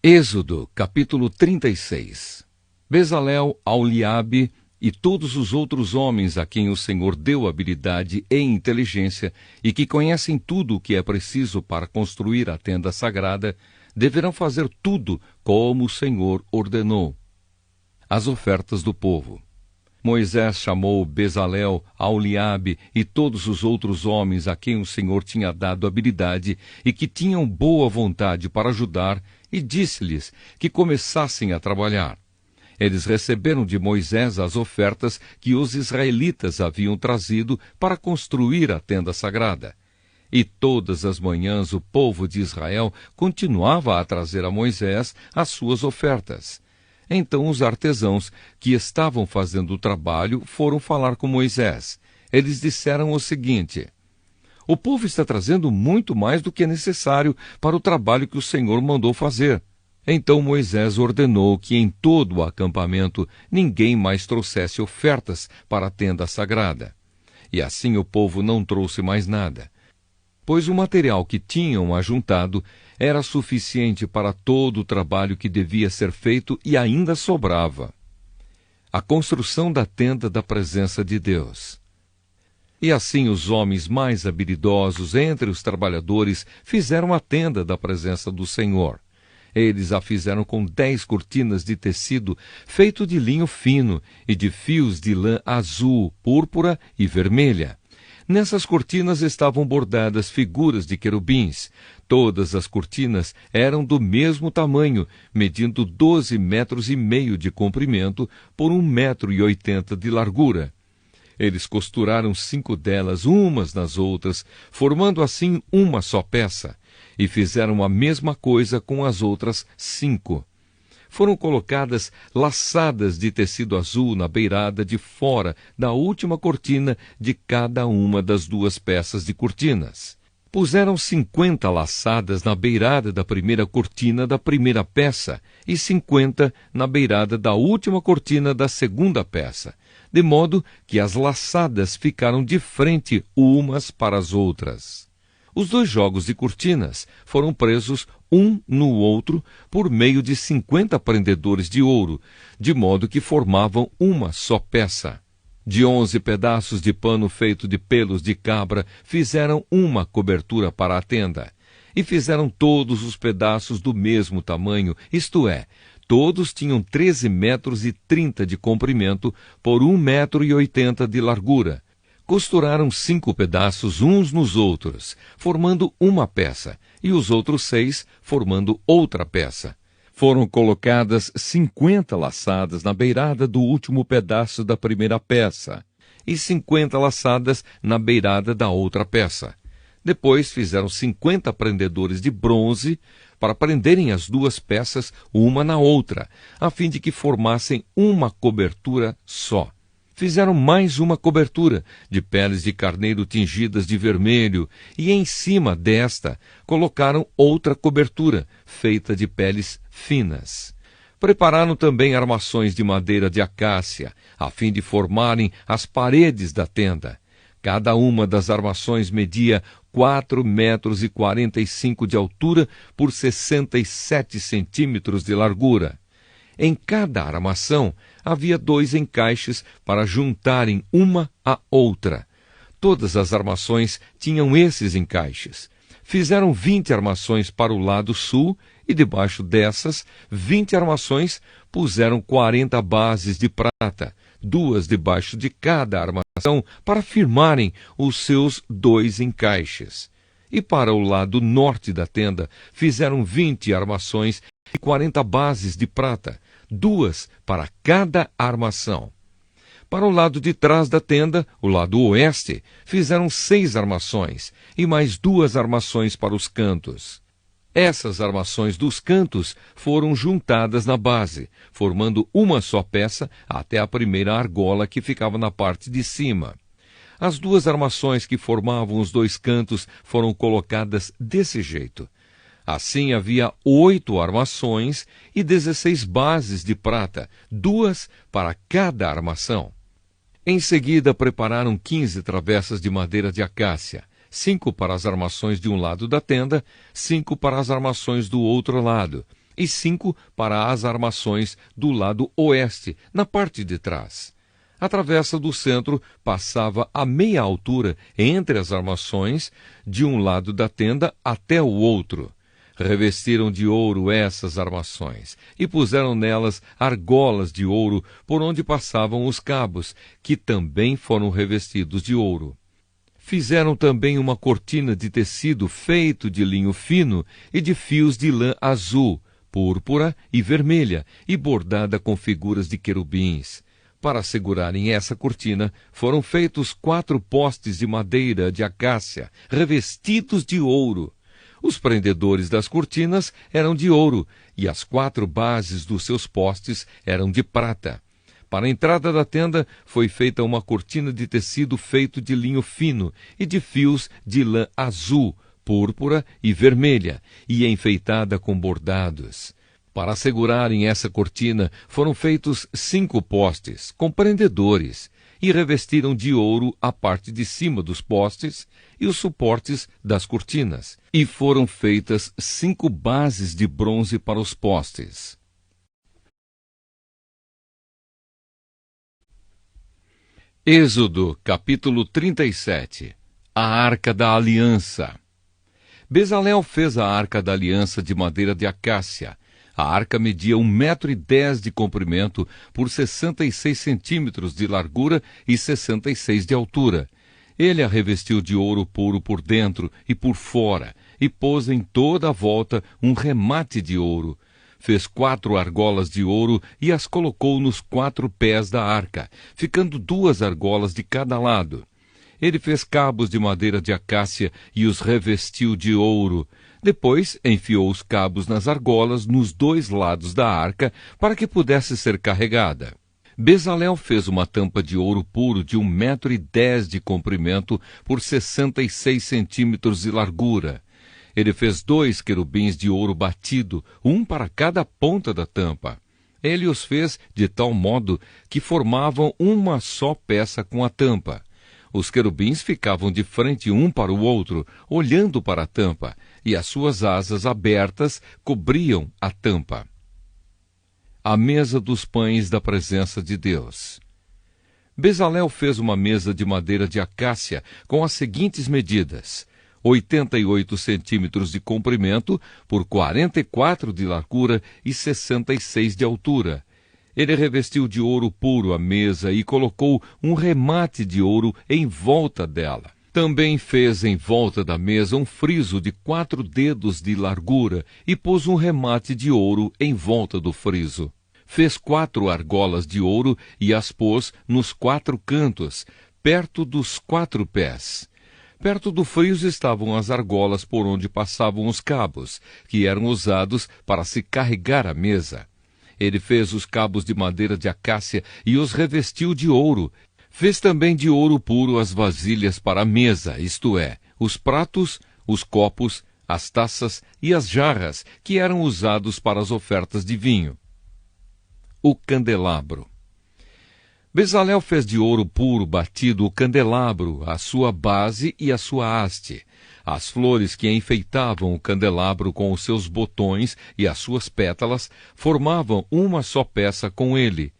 Êxodo, capítulo 36. Bezalel, Aholiabe e todos os outros homens a quem o Senhor deu habilidade e inteligência e que conhecem tudo o que é preciso para construir a tenda sagrada, deverão fazer tudo como o Senhor ordenou. As ofertas do povo. Moisés chamou Bezalel, Aholiabe e todos os outros homens a quem o Senhor tinha dado habilidade e que tinham boa vontade para ajudar, e disse-lhes que começassem a trabalhar. Eles receberam de Moisés as ofertas que os israelitas haviam trazido para construir a tenda sagrada. E todas as manhãs o povo de Israel continuava a trazer a Moisés as suas ofertas. Então os artesãos que estavam fazendo o trabalho foram falar com Moisés. Eles disseram o seguinte: o povo está trazendo muito mais do que é necessário para o trabalho que o Senhor mandou fazer. Então Moisés ordenou que em todo o acampamento ninguém mais trouxesse ofertas para a tenda sagrada. E assim o povo não trouxe mais nada, pois o material que tinham ajuntado era suficiente para todo o trabalho que devia ser feito e ainda sobrava. A construção da tenda da presença de Deus. E assim os homens mais habilidosos entre os trabalhadores fizeram a tenda da presença do Senhor. Eles a fizeram com 10 cortinas de tecido feito de linho fino e de fios de lã azul, púrpura e vermelha. Nessas cortinas estavam bordadas figuras de querubins. Todas as cortinas eram do mesmo tamanho, medindo 12,5 metros de comprimento por 1,80 metros de largura. Eles costuraram 5 delas umas nas outras, formando assim uma só peça, e fizeram a mesma coisa com as outras 5. Foram colocadas laçadas de tecido azul na beirada de fora da última cortina de cada uma das 2 peças de cortinas. Puseram 50 laçadas na beirada da primeira cortina da primeira peça e 50 na beirada da última cortina da segunda peça, de modo que as laçadas ficaram de frente umas para as outras. Os 2 jogos de cortinas foram presos um no outro por meio de 50 prendedores de ouro, de modo que formavam uma só peça. De 11 pedaços de pano feito de pelos de cabra fizeram uma cobertura para a tenda. E fizeram todos os pedaços do mesmo tamanho, isto é, todos tinham 13,30 metros de comprimento por 1,80 metro de largura. Costuraram 5 pedaços uns nos outros, formando uma peça, e os outros 6 formando outra peça. Foram colocadas 50 laçadas na beirada do último pedaço da primeira peça, e 50 laçadas na beirada da outra peça. Depois fizeram 50 prendedores de bronze para prenderem as 2 peças uma na outra, a fim de que formassem uma cobertura só. Fizeram mais uma cobertura de peles de carneiro tingidas de vermelho, e em cima desta colocaram outra cobertura, feita de peles finas. Prepararam também armações de madeira de acácia, a fim de formarem as paredes da tenda. Cada uma das armações media 4,45 metros de altura por 67 centímetros de largura. Em cada armação havia 2 encaixes para juntarem uma à outra. Todas as armações tinham esses encaixes. Fizeram 20 armações para o lado sul e debaixo dessas 20 armações puseram 40 bases de prata, 2 debaixo de cada armação para firmarem os seus 2 encaixes. E para o lado norte da tenda fizeram 20 armações e 40 bases de prata, 2 para cada armação. Para o lado de trás da tenda, o lado oeste, fizeram 6 armações e mais 2 armações para os cantos. Essas armações dos cantos foram juntadas na base, formando uma só peça até a primeira argola que ficava na parte de cima. As 2 armações que formavam os 2 cantos foram colocadas desse jeito. Assim havia 8 armações e 16 bases de prata, 2 para cada armação. Em seguida prepararam 15 travessas de madeira de acácia, 5 para as armações de um lado da tenda, 5 para as armações do outro lado, e 5 para as armações do lado oeste, na parte de trás. A travessa do centro passava a meia altura entre as armações, de um lado da tenda até o outro. Revestiram de ouro essas armações e puseram nelas argolas de ouro por onde passavam os cabos, que também foram revestidos de ouro. Fizeram também uma cortina de tecido feito de linho fino e de fios de lã azul, púrpura e vermelha, e bordada com figuras de querubins. Para segurarem essa cortina, foram feitos 4 postes de madeira de acácia, revestidos de ouro. Os prendedores das cortinas eram de ouro, e as 4 bases dos seus postes eram de prata. Para a entrada da tenda foi feita uma cortina de tecido feito de linho fino e de fios de lã azul, púrpura e vermelha, e enfeitada com bordados. Para segurarem essa cortina, foram feitos 5 postes, com prendedores, e revestiram de ouro a parte de cima dos postes e os suportes das cortinas. E foram feitas 5 bases de bronze para os postes. Êxodo, capítulo 37. A Arca da Aliança. Bezalel fez a Arca da Aliança de madeira de acácia. A arca media 1,10 m de comprimento por 66 centímetros de largura e 66 de altura. Ele a revestiu de ouro puro por dentro e por fora, e pôs em toda a volta um remate de ouro. Fez 4 argolas de ouro e as colocou nos 4 pés da arca, ficando 2 argolas de cada lado. Ele fez cabos de madeira de acácia e os revestiu de ouro. Depois enfiou os cabos nas argolas nos 2 lados da arca para que pudesse ser carregada. Bezalel fez uma tampa de ouro puro de 1,10 m de comprimento por 66 centímetros de largura. Ele fez 2 querubins de ouro batido, um para cada ponta da tampa. Ele os fez de tal modo que formavam uma só peça com a tampa. Os querubins ficavam de frente um para o outro, olhando para a tampa, e as suas asas abertas cobriam a tampa. A mesa dos pães da presença de Deus. Bezalel fez uma mesa de madeira de acácia com as seguintes medidas: 88 centímetros de comprimento por 44 de largura e 66 de altura. Ele revestiu de ouro puro a mesa e colocou um remate de ouro em volta dela. Também fez em volta da mesa um friso de 4 dedos de largura e pôs um remate de ouro em volta do friso. Fez 4 argolas de ouro e as pôs nos 4 cantos, perto dos 4 pés. Perto do friso estavam as argolas por onde passavam os cabos, que eram usados para se carregar a mesa. Ele fez os cabos de madeira de acácia e os revestiu de ouro. Fez também de ouro puro as vasilhas para a mesa, isto é, os pratos, os copos, as taças e as jarras, que eram usados para as ofertas de vinho. O candelabro. Bezalel fez de ouro puro batido o candelabro, a sua base e a sua haste. As flores que enfeitavam o candelabro com os seus botões e as suas pétalas formavam uma só peça com ele.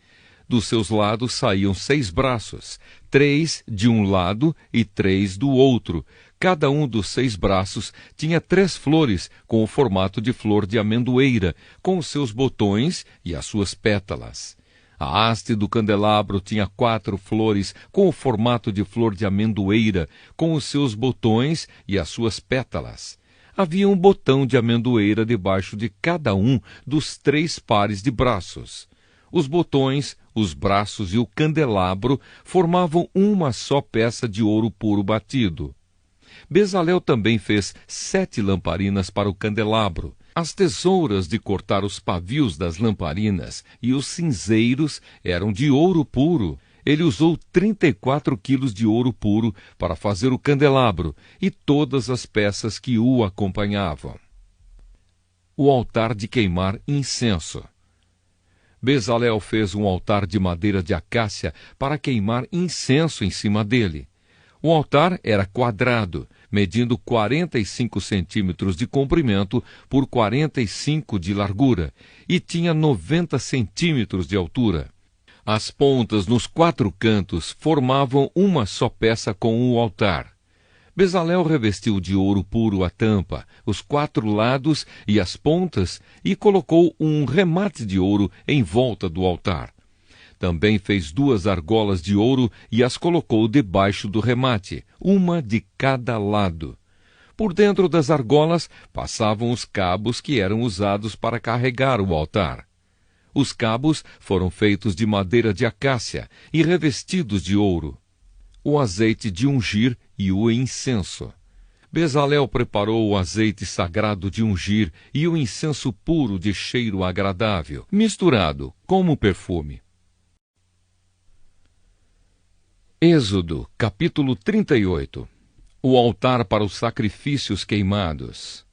Dos seus lados saíam 6 braços, 3 de um lado e 3 do outro. Cada um dos 6 braços tinha 3 flores com o formato de flor de amendoeira, com os seus botões e as suas pétalas. A haste do candelabro tinha 4 flores com o formato de flor de amendoeira, com os seus botões e as suas pétalas. Havia um botão de amendoeira debaixo de cada um dos 3 pares de braços. Os botões, os braços e o candelabro formavam uma só peça de ouro puro batido. Bezalel também fez 7 lamparinas para o candelabro. As tesouras de cortar os pavios das lamparinas e os cinzeiros eram de ouro puro. Ele usou 34 quilos de ouro puro para fazer o candelabro e todas as peças que o acompanhavam. O altar de queimar incenso. Bezalel fez um altar de madeira de acácia para queimar incenso em cima dele. O altar era quadrado, medindo 45 centímetros de comprimento por 45 de largura, e tinha 90 centímetros de altura. As pontas nos 4 cantos formavam uma só peça com o altar. Bezalel revestiu de ouro puro a tampa, os 4 lados e as pontas, e colocou um remate de ouro em volta do altar. Também fez 2 argolas de ouro e as colocou debaixo do remate, uma de cada lado. Por dentro das argolas passavam os cabos que eram usados para carregar o altar. Os cabos foram feitos de madeira de acácia e revestidos de ouro. O azeite de ungir e o incenso. Bezalel preparou o azeite sagrado de ungir e o incenso puro de cheiro agradável, misturado como perfume. Êxodo, capítulo 38. O altar para os sacrifícios queimados.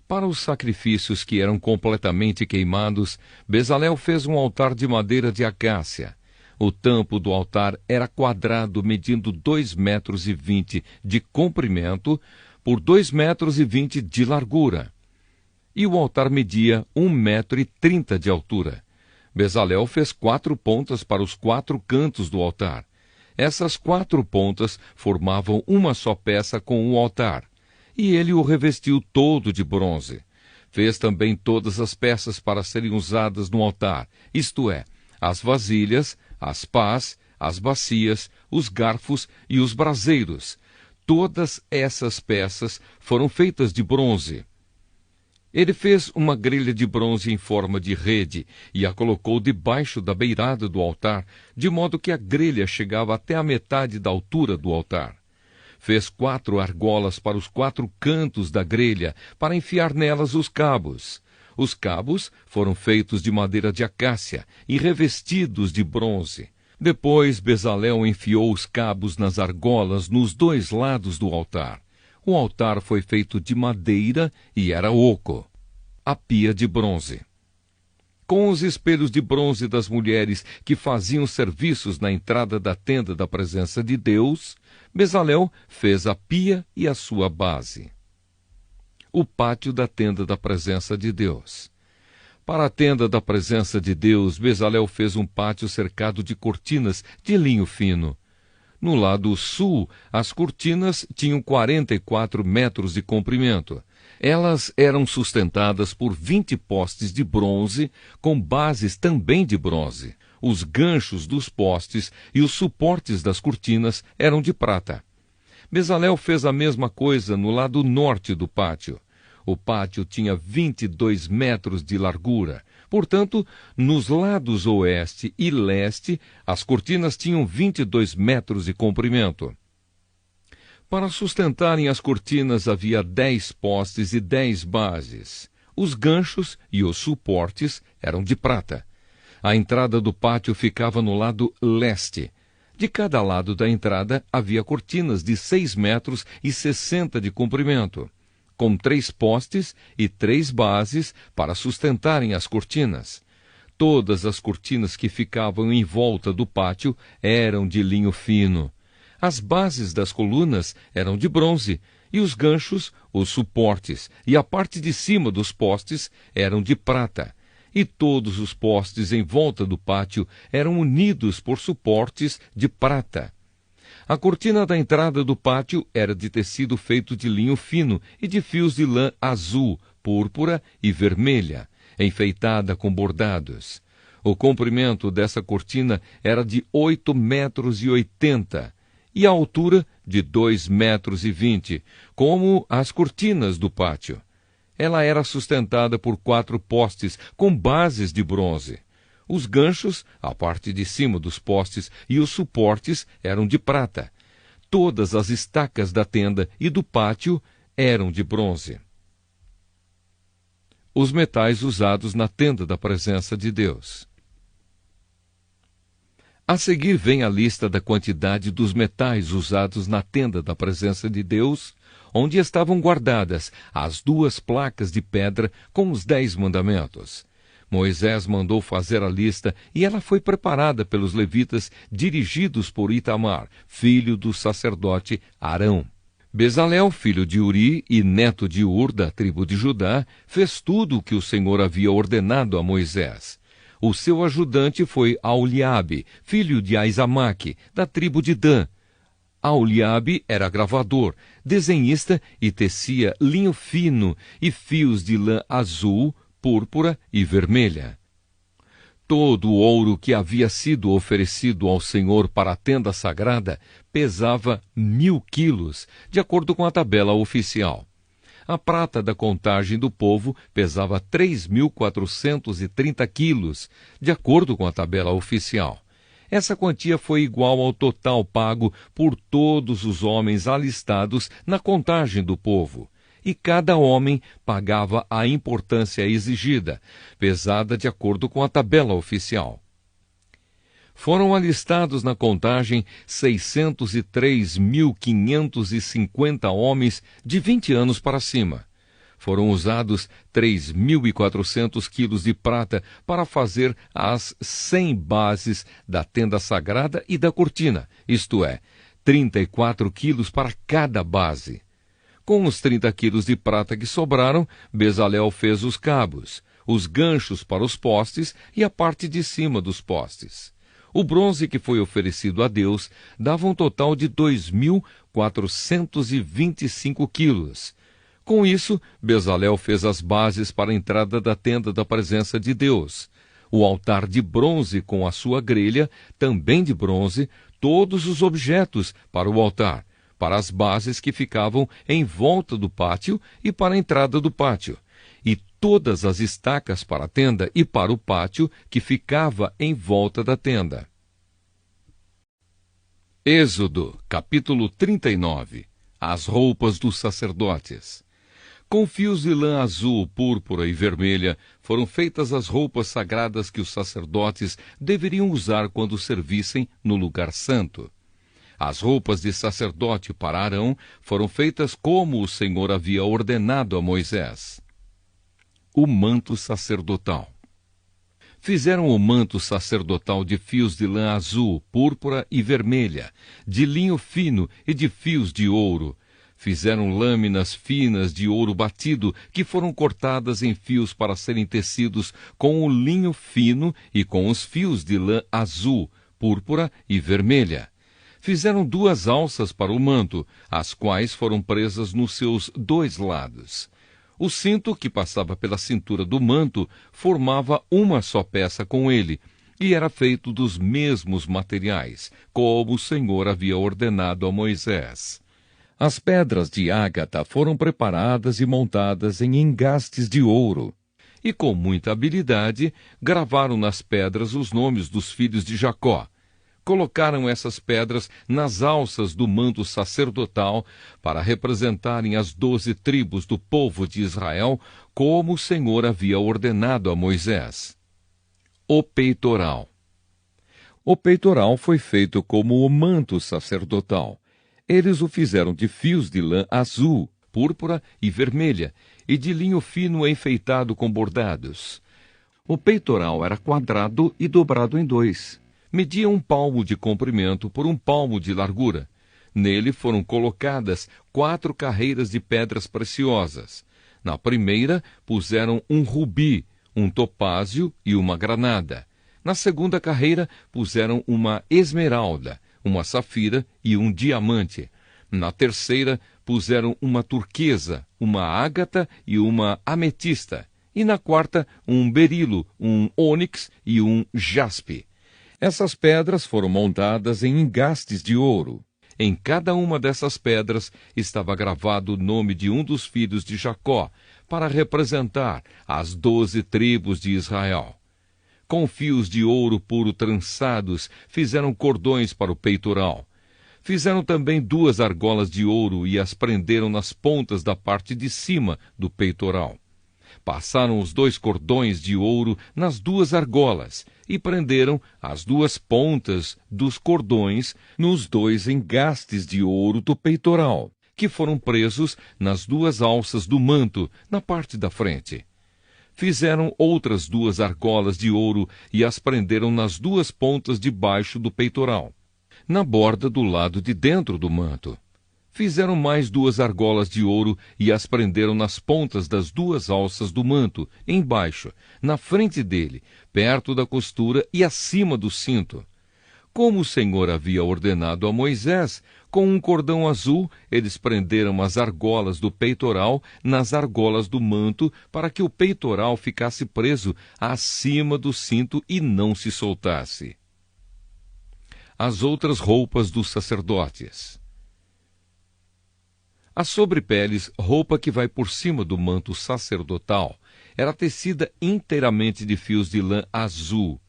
Para os sacrifícios que eram completamente queimados, Bezalel fez um altar de madeira de acácia. O tampo do altar era quadrado, medindo 2,20 metros de comprimento por 2,20 metros de largura. E o altar media 1,30 metro de altura. Bezalel fez 4 pontas para os 4 cantos do altar. Essas 4 pontas formavam uma só peça com o altar, e ele o revestiu todo de bronze. Fez também todas as peças para serem usadas no altar, isto é, as vasilhas, as pás, as bacias, os garfos e os braseiros. Todas essas peças foram feitas de bronze. Ele fez uma grelha de bronze em forma de rede e a colocou debaixo da beirada do altar, de modo que a grelha chegava até a metade da altura do altar. Fez 4 argolas para os 4 cantos da grelha, para enfiar nelas os cabos. Os cabos foram feitos de madeira de acácia e revestidos de bronze. Depois Bezalel enfiou os cabos nas argolas nos 2 lados do altar. O altar foi feito de madeira e era oco. A pia de bronze. Com os espelhos de bronze das mulheres que faziam serviços na entrada da tenda da presença de Deus, Bezalel fez a pia e a sua base. O pátio da tenda da presença de Deus. Para a tenda da presença de Deus, Bezalel fez um pátio cercado de cortinas de linho fino. No lado sul, as cortinas tinham 44 metros de comprimento. Elas eram sustentadas por 20 postes de bronze, com bases também de bronze. Os ganchos dos postes e os suportes das cortinas eram de prata. Bezalel fez a mesma coisa no lado norte do pátio. O pátio tinha 22 metros de largura. Portanto, nos lados oeste e leste, as cortinas tinham 22 metros de comprimento. Para sustentarem as cortinas havia 10 postes e 10 bases. Os ganchos e os suportes eram de prata. A entrada do pátio ficava no lado leste. De cada lado da entrada havia cortinas de 6 metros e 60 de comprimento, com 3 postes e 3 bases para sustentarem as cortinas. Todas as cortinas que ficavam em volta do pátio eram de linho fino. As bases das colunas eram de bronze, e os ganchos, os suportes e a parte de cima dos postes eram de prata. E todos os postes em volta do pátio eram unidos por suportes de prata. A cortina da entrada do pátio era de tecido feito de linho fino e de fios de lã azul, púrpura e vermelha, enfeitada com bordados. O comprimento dessa cortina era de 8,80 metros e a altura de 2,20 metros, como as cortinas do pátio. Ela era sustentada por 4 postes com bases de bronze. Os ganchos, a parte de cima dos postes e os suportes eram de prata. Todas as estacas da tenda e do pátio eram de bronze. Os metais usados na tenda da presença de Deus. A seguir vem a lista da quantidade dos metais usados na tenda da presença de Deus, onde estavam guardadas as 2 placas de pedra com os 10 mandamentos. Moisés mandou fazer a lista e ela foi preparada pelos levitas, dirigidos por Itamar, filho do sacerdote Arão. Bezalel, filho de Uri e neto de Ur, da tribo de Judá, fez tudo o que o Senhor havia ordenado a Moisés. O seu ajudante foi Aholiabe, filho de Aizamaque, da tribo de Dan. Aholiabe era gravador, desenhista e tecia linho fino e fios de lã azul, púrpura e vermelha. Todo o ouro que havia sido oferecido ao Senhor para a tenda sagrada pesava 1.000 quilos, de acordo com a tabela oficial. A prata da contagem do povo pesava 3.430 quilos, de acordo com a tabela oficial. Essa quantia foi igual ao total pago por todos os homens alistados na contagem do povo. E cada homem pagava a importância exigida, pesada de acordo com a tabela oficial. Foram alistados na contagem 603.550 homens de 20 anos para cima. Foram usados 3.400 quilos de prata para fazer as 100 bases da tenda sagrada e da cortina, isto é, 34 quilos para cada base. Com os 30 quilos de prata que sobraram, Bezalel fez os cabos, os ganchos para os postes e a parte de cima dos postes. O bronze que foi oferecido a Deus dava um total de 2.425 quilos. Com isso, Bezalel fez as bases para a entrada da tenda da presença de Deus. O altar de bronze com a sua grelha, também de bronze, todos os objetos para o altar, para as bases que ficavam em volta do pátio e para a entrada do pátio, e todas as estacas para a tenda e para o pátio que ficava em volta da tenda. Êxodo, capítulo 39. As roupas dos sacerdotes. Com fios de lã azul, púrpura e vermelha, foram feitas as roupas sagradas que os sacerdotes deveriam usar quando servissem no lugar santo. As roupas de sacerdote para Arão foram feitas como o Senhor havia ordenado a Moisés. O manto sacerdotal. Fizeram o manto sacerdotal de fios de lã azul, púrpura e vermelha, de linho fino e de fios de ouro. Fizeram lâminas finas de ouro batido, que foram cortadas em fios para serem tecidos com o linho fino e com os fios de lã azul, púrpura e vermelha. Fizeram 2 alças para o manto, as quais foram presas nos seus 2 lados. O cinto que passava pela cintura do manto formava uma só peça com ele, e era feito dos mesmos materiais, como o Senhor havia ordenado a Moisés. As pedras de ágata foram preparadas e montadas em engastes de ouro. E com muita habilidade, gravaram nas pedras os nomes dos filhos de Jacó. Colocaram essas pedras nas alças do manto sacerdotal para representarem as 12 tribos do povo de Israel, como o Senhor havia ordenado a Moisés. O peitoral. O peitoral foi feito como o manto sacerdotal. Eles o fizeram de fios de lã azul, púrpura e vermelha, e de linho fino enfeitado com bordados. O peitoral era quadrado e dobrado em 2. Media 1 palmo de comprimento por 1 palmo de largura. Nele foram colocadas 4 carreiras de pedras preciosas. Na primeira puseram um rubi, um topázio e uma granada. Na segunda carreira puseram uma esmeralda, uma safira e um diamante. Na terceira puseram uma turquesa, uma ágata e uma ametista. E na quarta um berilo, um ônix e um jaspe. Essas pedras foram montadas em engastes de ouro. Em cada uma dessas pedras estava gravado o nome de um dos filhos de Jacó, para representar as 12 tribos de Israel. Com fios de ouro puro trançados, fizeram cordões para o peitoral. Fizeram também 2 argolas de ouro e as prenderam nas pontas da parte de cima do peitoral. Passaram os 2 cordões de ouro nas 2 argolas e prenderam as 2 pontas dos cordões nos 2 engastes de ouro do peitoral, que foram presos nas 2 alças do manto, na parte da frente. Fizeram outras 2 argolas de ouro e as prenderam nas 2 pontas de baixo do peitoral, na borda do lado de dentro do manto. Fizeram mais 2 argolas de ouro e as prenderam nas pontas das 2 alças do manto, embaixo, na frente dele, perto da costura e acima do cinto. Como o Senhor havia ordenado a Moisés, com um cordão azul, eles prenderam as argolas do peitoral nas argolas do manto, para que o peitoral ficasse preso acima do cinto e não se soltasse. As outras roupas dos sacerdotes. A sobrepeles, roupa que vai por cima do manto sacerdotal, era tecida inteiramente de fios de lã azul.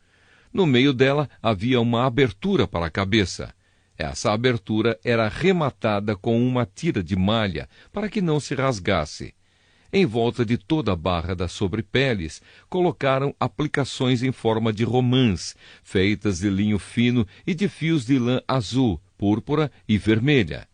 No meio dela havia uma abertura para a cabeça. Essa abertura era rematada com uma tira de malha para que não se rasgasse. Em volta de toda a barra das sobrepeles, colocaram aplicações em forma de romãs, feitas de linho fino e de fios de lã azul, púrpura e vermelha.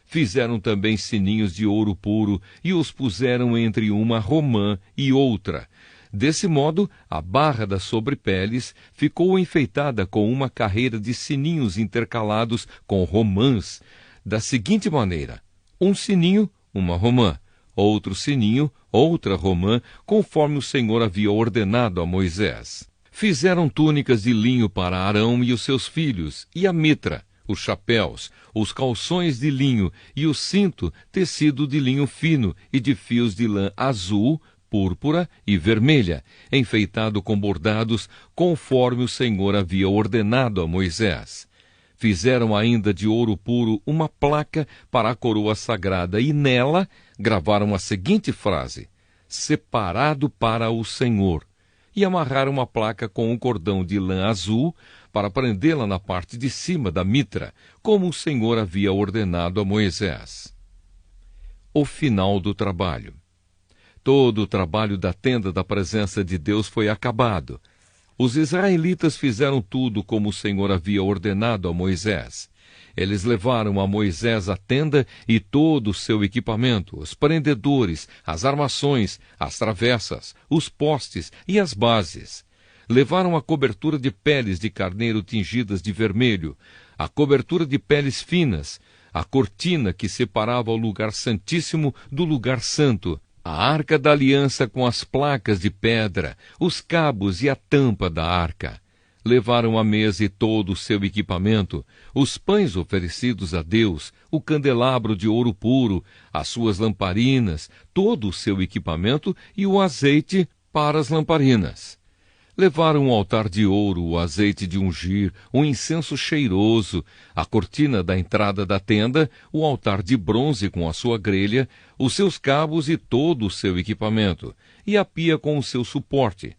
Fizeram também sininhos de ouro puro e os puseram entre uma romã e outra. Desse modo, a barra das sobrepeles ficou enfeitada com uma carreira de sininhos intercalados com romãs, da seguinte maneira: um sininho, uma romã; outro sininho, outra romã, conforme o Senhor havia ordenado a Moisés. Fizeram túnicas de linho para Arão e os seus filhos, e a mitra, os chapéus, os calções de linho e o cinto tecido de linho fino e de fios de lã azul, púrpura e vermelha, enfeitado com bordados, conforme o Senhor havia ordenado a Moisés. Fizeram ainda de ouro puro uma placa para a coroa sagrada e nela gravaram a seguinte frase: separado para o Senhor, e amarraram a placa com um cordão de lã azul para prendê-la na parte de cima da mitra, como o Senhor havia ordenado a Moisés. O final do trabalho. Todo o trabalho da tenda da presença de Deus foi acabado. Os israelitas fizeram tudo como o Senhor havia ordenado a Moisés. Eles levaram a Moisés a tenda e todo o seu equipamento, os prendedores, as armações, as travessas, os postes e as bases. Levaram a cobertura de peles de carneiro tingidas de vermelho, a cobertura de peles finas, a cortina que separava o lugar santíssimo do lugar santo, a arca da aliança com as placas de pedra, os cabos e a tampa da arca. Levaram a mesa e todo o seu equipamento, os pães oferecidos a Deus, o candelabro de ouro puro, as suas lamparinas, todo o seu equipamento e o azeite para as lamparinas. Levaram o altar de ouro, o azeite de ungir, o incenso cheiroso, a cortina da entrada da tenda, o altar de bronze com a sua grelha, os seus cabos e todo o seu equipamento, e a pia com o seu suporte.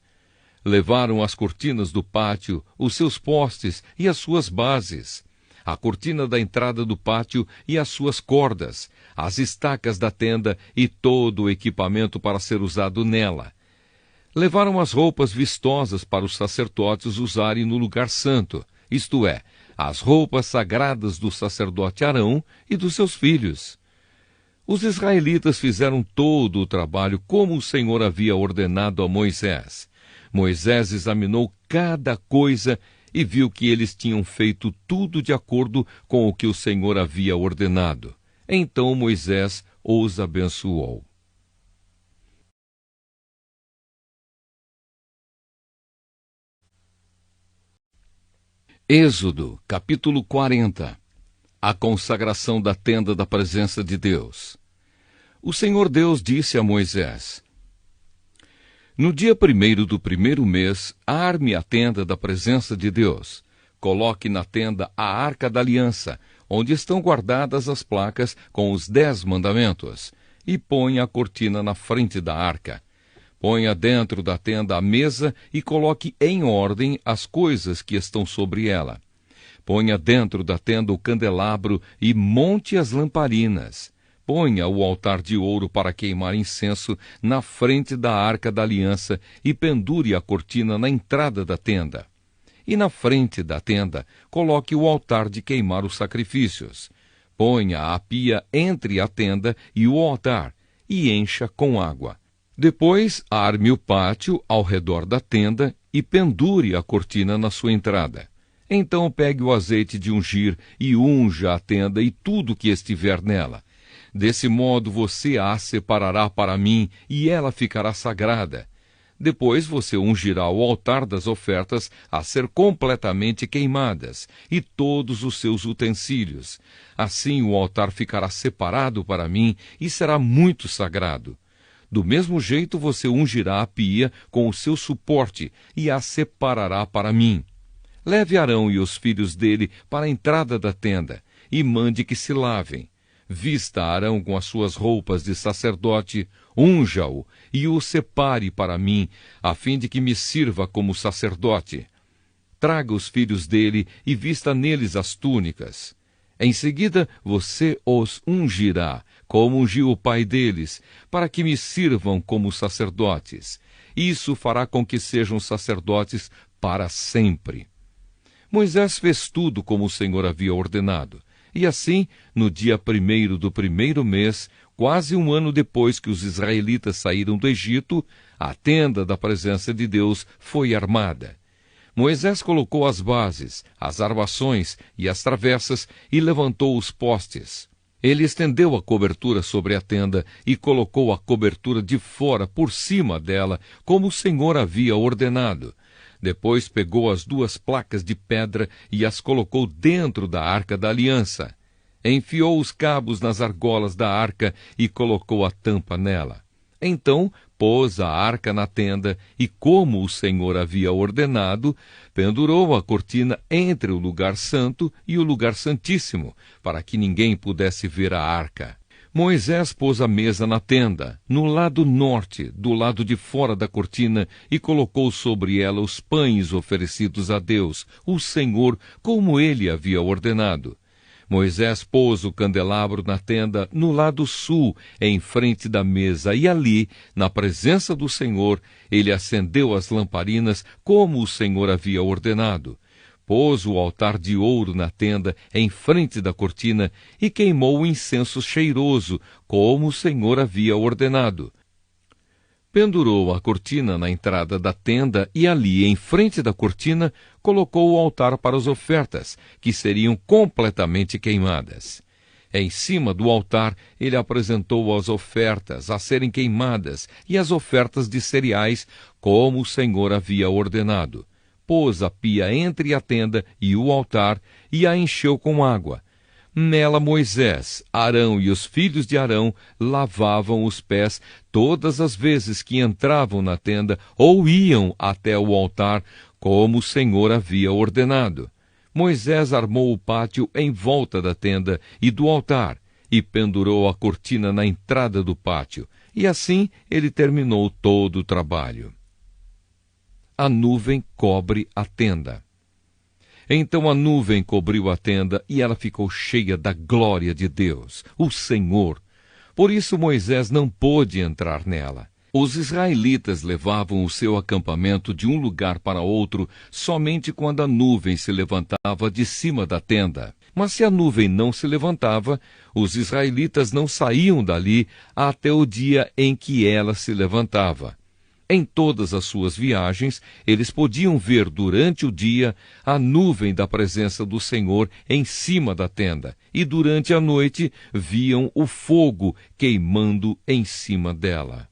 Levaram as cortinas do pátio, os seus postes e as suas bases, a cortina da entrada do pátio e as suas cordas, as estacas da tenda e todo o equipamento para ser usado nela. Levaram as roupas vistosas para os sacerdotes usarem no lugar santo, isto é, as roupas sagradas do sacerdote Arão e dos seus filhos. Os israelitas fizeram todo o trabalho como o Senhor havia ordenado a Moisés. Moisés examinou cada coisa e viu que eles tinham feito tudo de acordo com o que o Senhor havia ordenado. Então Moisés os abençoou. Êxodo, capítulo 40. A consagração da tenda da presença de Deus. O Senhor Deus disse a Moisés: no dia 1º do 1º mês, arme a tenda da presença de Deus. Coloque na tenda a arca da aliança, onde estão guardadas as placas com os 10 mandamentos, e ponha a cortina na frente da arca. Ponha dentro da tenda a mesa e coloque em ordem as coisas que estão sobre ela. Ponha dentro da tenda o candelabro e monte as lamparinas. Ponha o altar de ouro para queimar incenso na frente da arca da aliança e pendure a cortina na entrada da tenda. E na frente da tenda, coloque o altar de queimar os sacrifícios. Ponha a pia entre a tenda e o altar e encha com água. Depois, arme o pátio ao redor da tenda e pendure a cortina na sua entrada. Então pegue o azeite de ungir e unja a tenda e tudo que estiver nela, Desse modo você a separará para mim, e ela ficará sagrada. Depois você ungirá o altar das ofertas a ser completamente queimadas, e todos os seus utensílios. Assim o altar ficará separado para mim e será muito sagrado. Do mesmo jeito você ungirá a pia com o seu suporte e a separará para mim. Leve Arão e os filhos dele para a entrada da tenda, e mande que se lavem. Vista Arão com as suas roupas de sacerdote, unja-o e o separe para mim, a fim de que me sirva como sacerdote. Traga os filhos dele e vista neles as túnicas. Em seguida você os ungirá, como ungiu o pai deles, para que me sirvam como sacerdotes. Isso fará com que sejam sacerdotes para sempre. Moisés fez tudo como o Senhor havia ordenado. E assim, no dia 1º do 1º mês, quase um ano depois que os israelitas saíram do Egito, a tenda da presença de Deus foi armada. Moisés colocou as bases, as armações e as travessas e levantou os postes. Ele estendeu a cobertura sobre a tenda e colocou a cobertura de fora por cima dela, como o Senhor havia ordenado. Depois pegou as 2 placas de pedra e as colocou dentro da arca da aliança. Enfiou os cabos nas argolas da arca e colocou a tampa nela. Então pôs a arca na tenda e, como o Senhor havia ordenado, pendurou a cortina entre o lugar santo e o lugar santíssimo, para que ninguém pudesse ver a arca. Moisés pôs a mesa na tenda, no lado norte, do lado de fora da cortina, e colocou sobre ela os pães oferecidos a Deus, o Senhor, como ele havia ordenado. Moisés pôs o candelabro na tenda no lado sul, em frente da mesa, e ali, na presença do Senhor, ele acendeu as lamparinas, como o Senhor havia ordenado. Pôs o altar de ouro na tenda, em frente da cortina, e queimou o incenso cheiroso, como o Senhor havia ordenado. Pendurou a cortina na entrada da tenda e ali, em frente da cortina, colocou o altar para as ofertas, que seriam completamente queimadas. Em cima do altar, ele apresentou as ofertas a serem queimadas e as ofertas de cereais, como o Senhor havia ordenado. Pôs a pia entre a tenda e o altar e a encheu com água. Nela Moisés, Arão e os filhos de Arão lavavam os pés todas as vezes que entravam na tenda ou iam até o altar, como o Senhor havia ordenado. Moisés armou o pátio em volta da tenda e do altar e pendurou a cortina na entrada do pátio, e assim ele terminou todo o trabalho. A nuvem cobre a tenda. Então a nuvem cobriu a tenda e ela ficou cheia da glória de Deus, o Senhor. Por isso Moisés não pôde entrar nela. Os israelitas levavam o seu acampamento de um lugar para outro somente quando a nuvem se levantava de cima da tenda. Mas se a nuvem não se levantava, os israelitas não saíam dali até o dia em que ela se levantava. Em todas as suas viagens, eles podiam ver durante o dia a nuvem da presença do Senhor em cima da tenda, e durante a noite viam o fogo queimando em cima dela.